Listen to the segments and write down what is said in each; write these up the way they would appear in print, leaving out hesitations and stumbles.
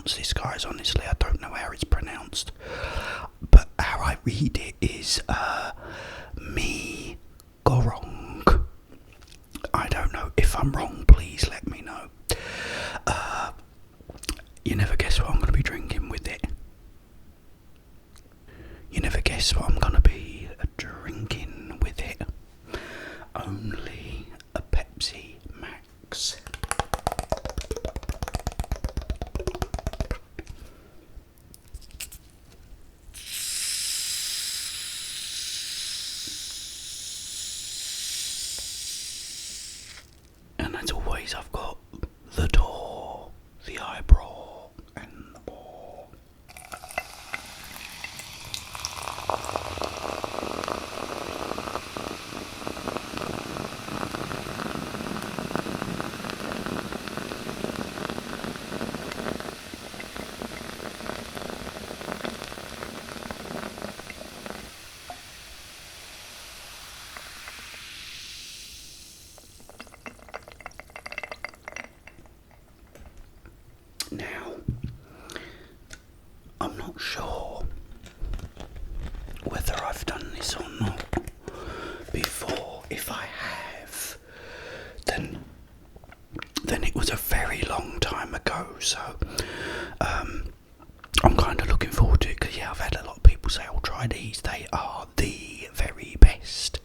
pronounce this, guys. Honestly, I don't know how it's pronounced, but how I read it is me Goreng. I don't know. If I'm wrong, please let me know. You never guess what I'm going to be drinking with it. You never guess what I'm going to be drinking with it. Only a Pepsi Max. And as always, I've got the door, the eyebrow, and the ball. Now, I'm not sure whether I've done this or not before. If I have, then it was a very long time ago, so I'm kind of looking forward to it, because I've had a lot of people say, "Oh, try these, they are the very best."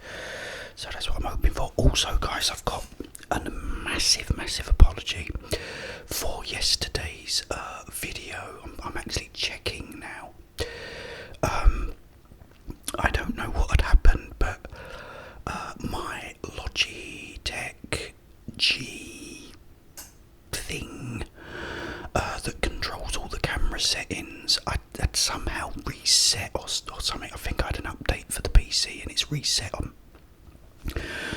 So that's what I'm hoping for. Also, guys, I've got a massive apology for yesterday's video. I'm actually checking now. I don't know what had happened, but my Logitech G thing that controls all the camera settings, I had somehow reset or something. I think I had an update for the PC and it's reset on.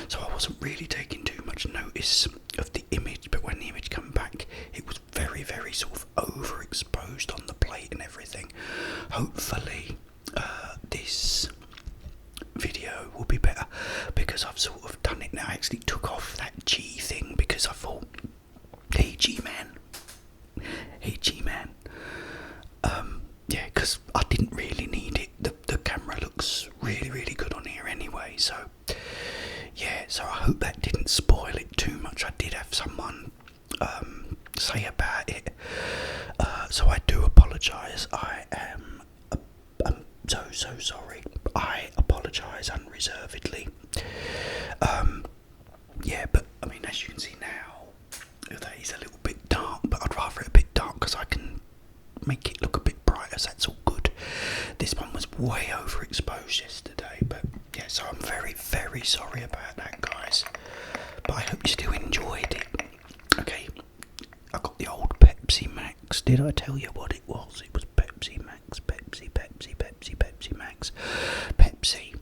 So I wasn't really taking too much notice of the image, but when the image came back, it was very sort of overexposed on the plate and everything. Hopefully this video will be better, because I've sort of done it now. I actually took off that G thing because I thought, hey G-Man, yeah, because I didn't really need it. The camera looks really good on here anyway, so yeah, so I hope that didn't spoil it too much. I did have someone say about it, so I do apologise. I'm so sorry. I apologise unreservedly. Yeah, but I mean, as you can see now, that is a little bit dark, but I'd rather it a bit dark because I can make it look a bit brighter, so that's all good. This one was way overexposed yesterday, but yeah, so I'm very sorry about that, guys, but I hope you still enjoyed it. Okay, I got the old Pepsi Max. Did I tell you what it was? It was Pepsi Max, Pepsi Max. Pepsi,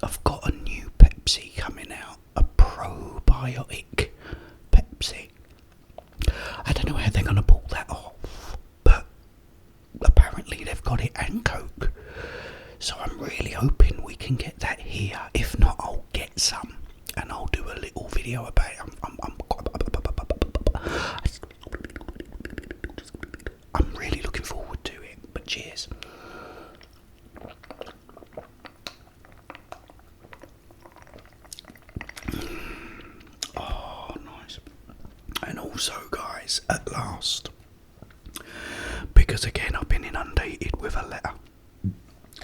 I've got a new Pepsi coming out, a probiotic Pepsi. I don't know how they're going to pull that off, but apparently they've got it and Coke. So I'm really hoping we can get that here. If not, I'll get some and I'll do a little video about it. I'm really looking forward to it. But cheers. Oh, nice. And also, guys, at last, because again I've been inundated with a letter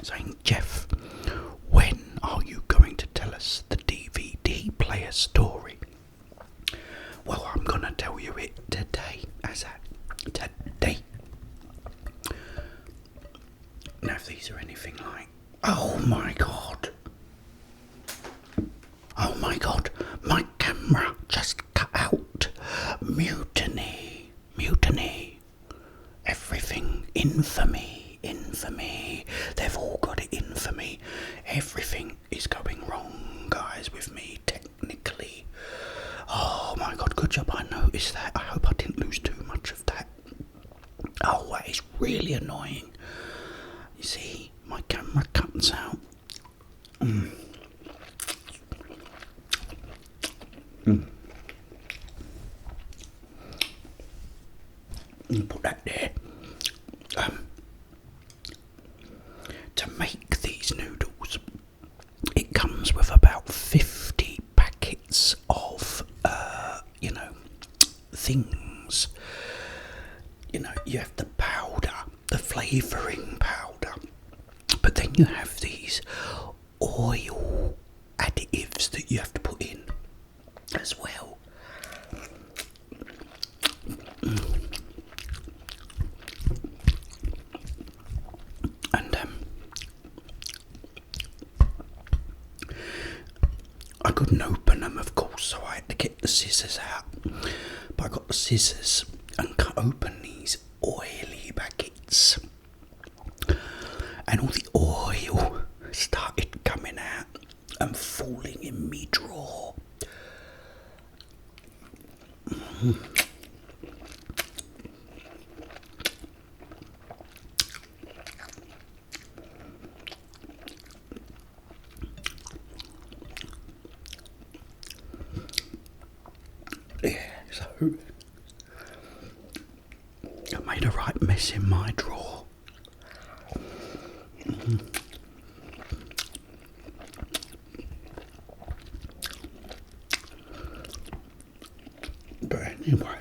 saying, Jeff, when are you going to tell us the DVD player story? Well, I'm gonna tell you it today, today. Now, if these are anything like, oh my god, my camera just cut out. Mutiny, everything, infamy. They've all got it in for me. Everything is going wrong, guys, with me technically. Oh my god, good job I noticed that. I hope I didn't lose too much of that. Oh, that is really annoying. You see, my camera cuts out. Put that there. you have the powder, the flavouring powder, but then you have these oil additives that you have to put in as well. And I couldn't open them, of course, so I had to get the scissors out. But I got the scissors and cut open these oily packets, and all the oil started coming out and falling in me drawer. Yeah, so I made a right mess in my drawer. But anyway,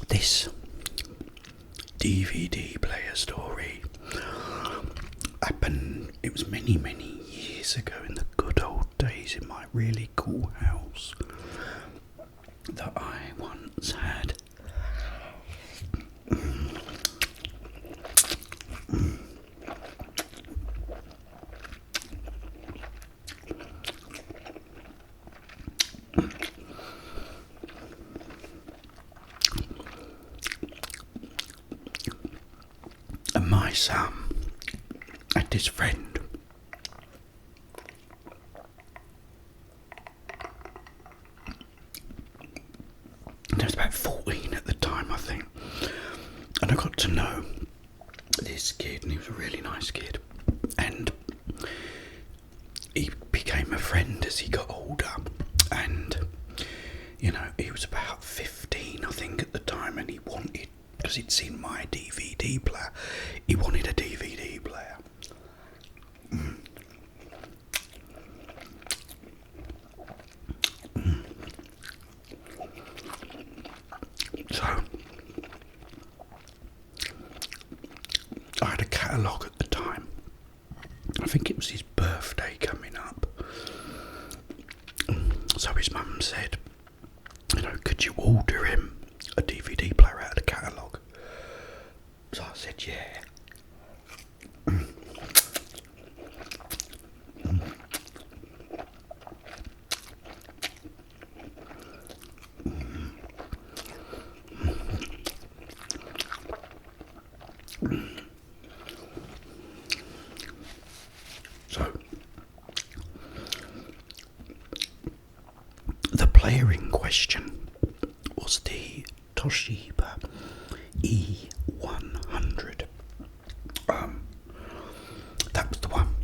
this DVD player story happened, it was many, many years ago in the good old days in my really cool house that I once had. And my son had this friend. And I was about 14 at the time, I think. And I got to know this kid, and he was a really nice kid. And he became a friend as he got older. And, you know, he was about 15, I think, at the time, and he wanted, because he'd seen my DVD player, he wanted a DVD player. So I had a catalogue at the time. I think it was his birthday coming up. So his mum said, you know, could you order him a DVD player out of the catalogue? So I said, yeah. So the player in question was the Toshiba E100. That was the one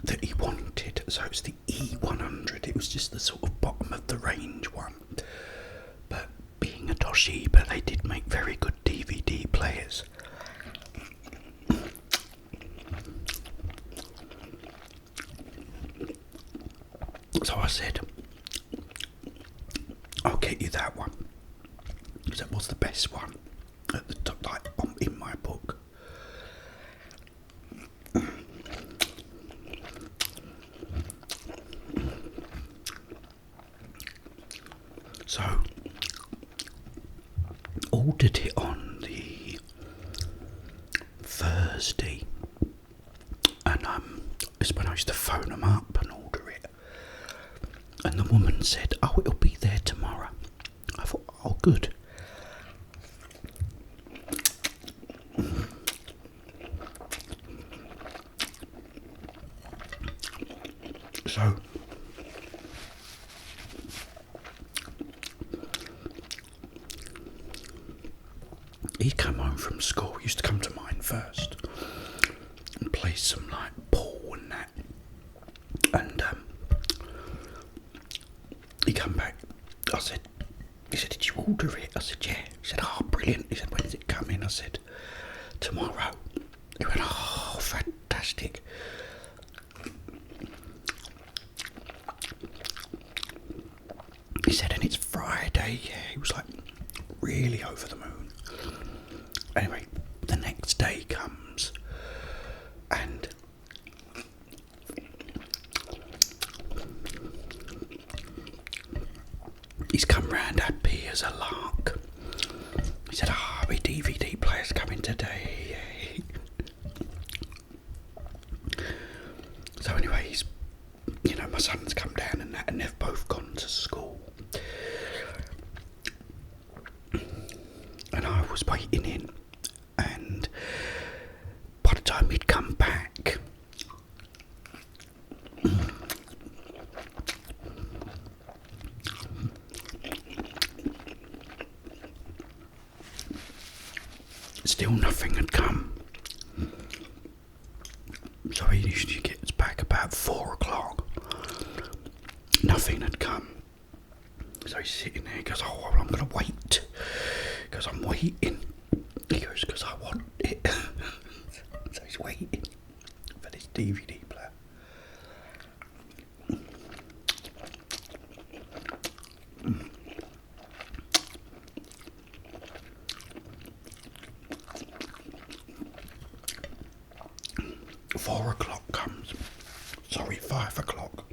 that he wanted. So it's the E100. It was just the sort of bottom of the range one. But being a Toshiba, they did make very good DVD players. So I said, I'll get you that one. Because that was the best one at the top, like in my book. So ordered it on the Thursday, and it's when I used to phone them up and order it. And the woman said, oh, it'll be there tomorrow. I thought, oh, good. So he'd come home from school. He used to come to mine first and play some like pool and that. And he come back like, I said, he said, did you order it? I said, yeah. He said, oh, brilliant. He said, when does it come in? I said, tomorrow. He went, oh, fantastic. He said, and it's Friday. Yeah, he was like really over the moon. Anyway, the next day comes and he's come round happy as a lark. He said, my DVD player's coming today. So anyway, my son's come down and that, and they've both gone to school. And I was waiting in, and by the time he'd come back, still nothing had come. So he usually gets back about 4 o'clock. Nothing had come. So he's sitting there, he goes, oh, well, I'm going to wait. He goes, I'm waiting. He goes, because I want it. So he's waiting for this DVD player. 4 o'clock comes. Sorry, 5 o'clock.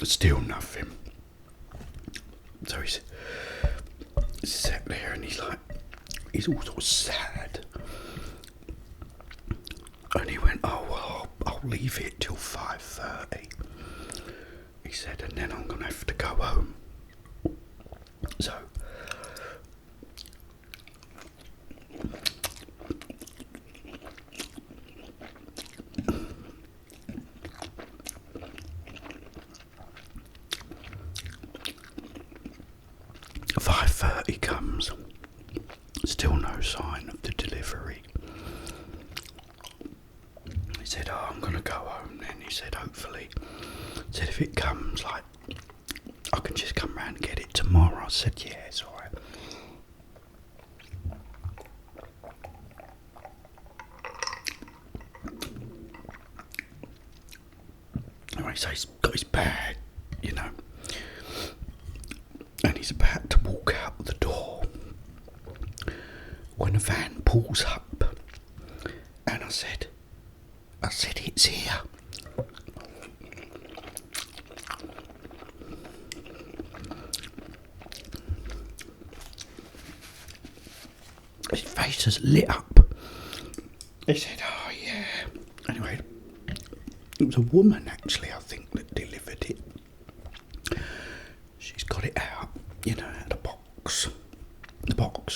Still nothing. So he's sat there and he's all sort of sad. And he went, oh, well, I'll leave it till 5:30. He said, and then I'm going to have to go home. So, he comes, still no sign of the delivery. He said, oh, I'm going to go home then. He said, hopefully. He said, if it comes, I can just come round and get it tomorrow. I said, yeah, it's alright. Anyway, so he's got his bag, and he's about to walk out the door when a van pulls up, and I said, it's here. His face has lit up. He said, oh yeah. Anyway, it was a woman actually, I think, that delivered it. She's got it out, out of the box.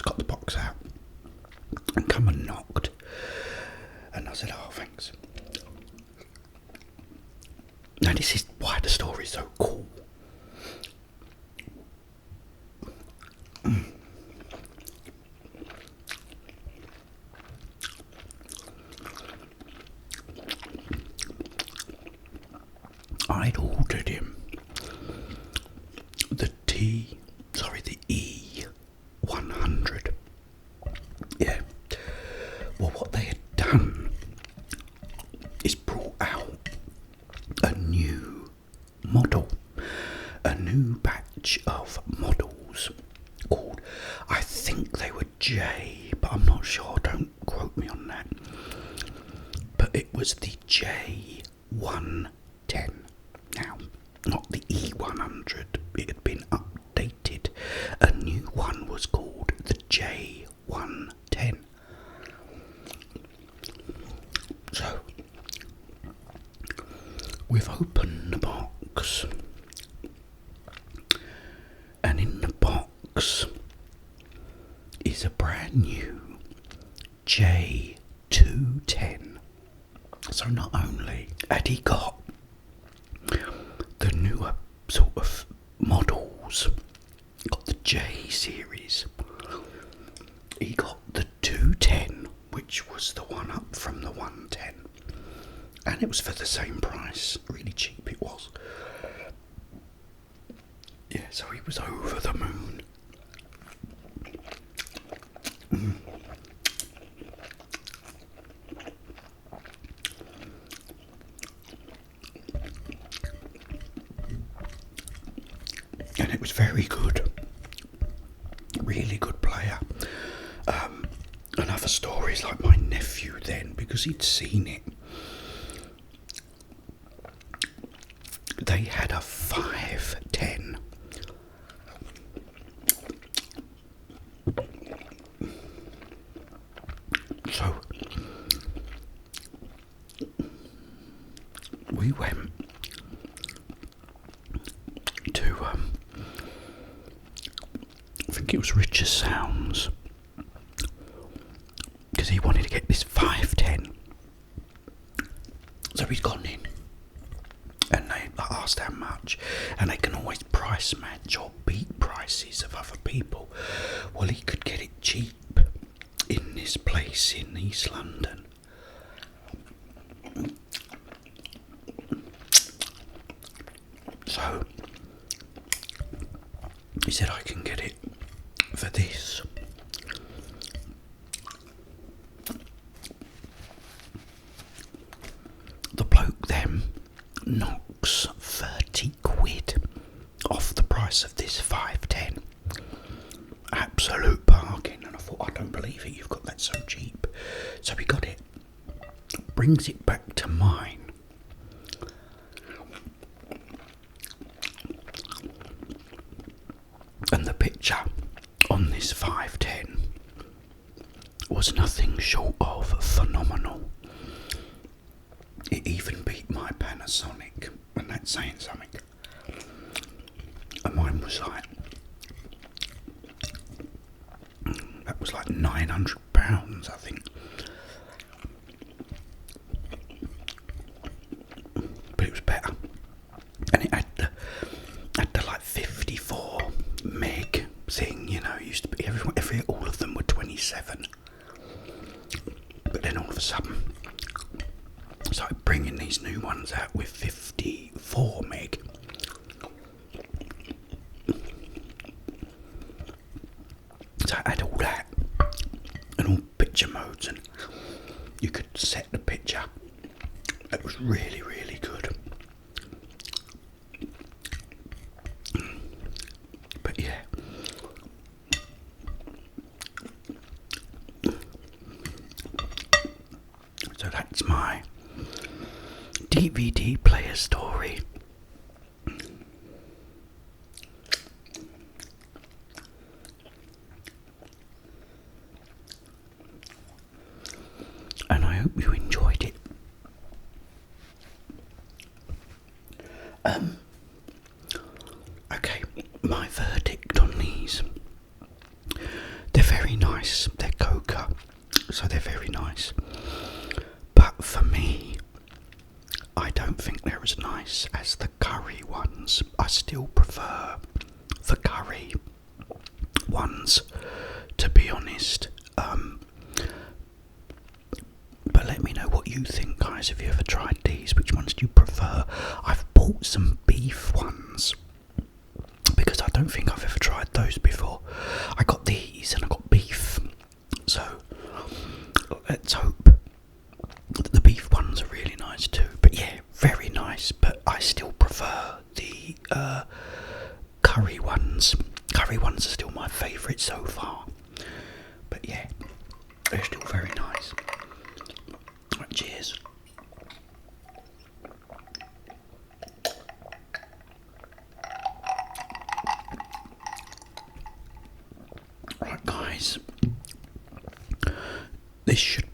Got the box out. And come and knocked. And I said, oh, thanks. Now this is why the story's so cool. I'd ordered him the E100. Yeah. Well, what they had done is brought out a new model, a new batch of models called, I think they were J, but I'm not sure, don't quote me on that. But it was the J110. Now, not the E100, it had been updated. A new one was called the J110. So, we've opened the box, and in the box is a brand new J210. So not only had he got the newer sort of models, got the J series, he got the 210, which was the one up from the 110, and it was for the same price. Really cheap it was. Yeah, so he was over the moon. And it was very good. Really good player. And other stories like my nephew then, because he'd seen it. They had a 5-10. So we went to I think it was Richard Sounds, because he wanted to get this 5-10. So he's gone in and they asked how much, and they can always price match or beat prices of other people. Well, he could get it cheap in this place in East London. So he said, I can get it for this. The bloke then knocks 30 quid off the price of this 5-10. Absolute bargain. And I thought, I don't believe it, you've got that so cheap. So we got it. Brings it back to mine. And the picture on this 5-10 was nothing short of phenomenal. It even beat my Panasonic, and that's saying something. And mine was like, that was like £900, I think. But it was better. And it had the like 54 meg thing, you know. It used to be all of them were 27. But then all of a sudden started bringing these new ones out with 54 meg. So I had all that and all picture modes, and you could set the picture. It was really, really good. But yeah. So that's my DVD player story. And I hope you enjoyed it. Okay, my verdict on these. They're very nice. They're coca, so they're very nice. But for me, I don't think they're as nice as the curry ones. I still prefer the curry ones, to be honest. But let me know what you think, guys. Have you ever tried these? Which ones do you prefer? I've bought some beef ones, because I don't think I've ever tried those before. I got these and I got beef. So let's hope the beef ones are really nice too. But yeah, very nice. But I still prefer the curry ones. Curry ones are still my favourite so far. But yeah, they're still very nice. Right, cheers. Right, guys, this should